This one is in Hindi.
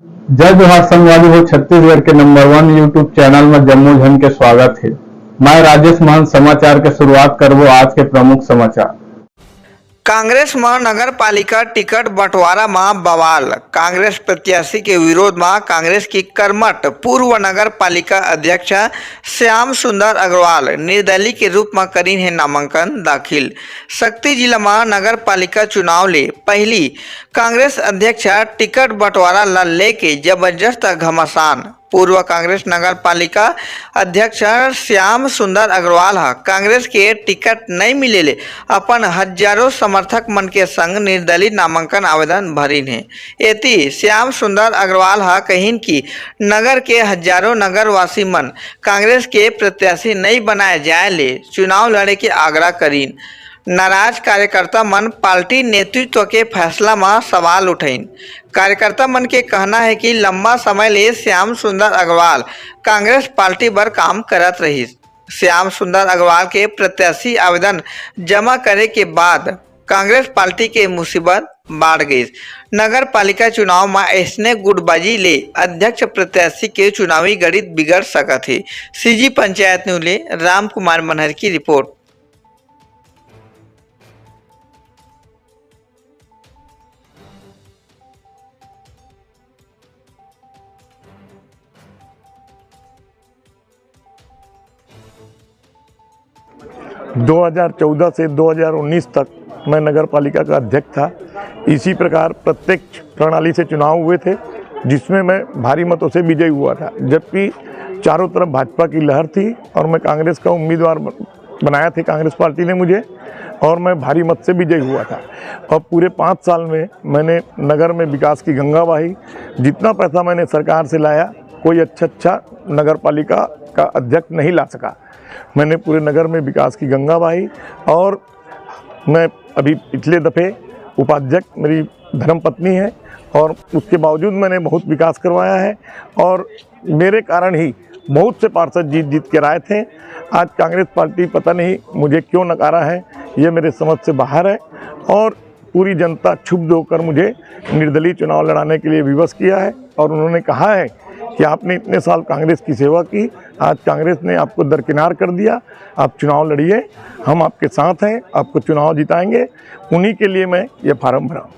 जय जोहार संगवारी हो। छत्तीसगढ़ के नंबर 1 यूट्यूब चैनल में जम्मू झन के स्वागत है। मैं राजेश महंत समाचार के शुरुआत करबो आज के प्रमुख समाचार। कांग्रेस में नगर पालिका टिकट बंटवारा में बवाल। कांग्रेस प्रत्याशी के विरोध में कांग्रेस की कर्मठ पूर्व नगर पालिका अध्यक्ष श्याम सुंदर अग्रवाल निर्दलीय के रूप में करी है नामांकन दाखिल। शक्ति जिला में नगर पालिका चुनाव ले पहली कांग्रेस अध्यक्ष टिकट बंटवारा ला लेके जबरदस्त घमासान। पूर्व कांग्रेस नगर पालिका अध्यक्ष श्याम सुंदर अग्रवाल कांग्रेस के टिकट नहीं मिले अपन हजारों समर्थक मन के संग निर्दलीय नामांकन आवेदन भरीन है। एति श्याम सुंदर अग्रवाल कहिन कि नगर के हजारों नगरवासी मन कांग्रेस के प्रत्याशी नहीं बनाए जाए ले चुनाव लड़े के आग्रह करीन। नाराज कार्यकर्ता मन पार्टी नेतृत्व के फैसला में सवाल उठाइन। कार्यकर्ता मन के कहना है कि लंबा समय ले श्याम सुंदर अग्रवाल कांग्रेस पार्टी पर काम करत रही। श्याम सुंदर अग्रवाल के प्रत्याशी आवेदन जमा करे के बाद कांग्रेस पार्टी के मुसीबत बढ़ गई। नगर पालिका चुनाव में ऐसने गुटबाजी ले अध्यक्ष प्रत्याशी के चुनावी गणित बिगड़ सकत है। सीजी पंचायत न्यूज ले राम कुमार मनहर की रिपोर्ट। 2014 से 2019 तक मैं नगर पालिका का अध्यक्ष था। इसी प्रकार प्रत्यक्ष प्रणाली से चुनाव हुए थे जिसमें मैं भारी मतों से विजयी हुआ था, जबकि चारों तरफ भाजपा की लहर थी और मैं कांग्रेस का उम्मीदवार बनाया थे कांग्रेस पार्टी ने मुझे, और मैं भारी मत से विजयी हुआ था। और पूरे 5 साल में मैंने नगर में विकास की गंगा बहाई। जितना पैसा मैंने सरकार से लाया कोई अच्छा नगर पालिका का अध्यक्ष नहीं ला सका। मैंने पूरे नगर में विकास की गंगा बहाई और मैं अभी पिछले दफ़े उपाध्यक्ष मेरी धर्मपत्नी है और उसके बावजूद मैंने बहुत विकास करवाया है और मेरे कारण ही बहुत से पार्षद जीत के आए थे। आज कांग्रेस पार्टी पता नहीं मुझे क्यों नकारा है, ये मेरे समझ से बाहर है और पूरी जनता क्षुब्ध होकर मुझे निर्दलीय चुनाव लड़ाने के लिए विवश किया है। और उन्होंने कहा है कि आपने इतने साल कांग्रेस की सेवा की, आज कांग्रेस ने आपको दरकिनार कर दिया, आप चुनाव लड़िए, हम आपके साथ हैं, आपको चुनाव जिताएंगे। उन्हीं के लिए मैं ये फार्म भरा।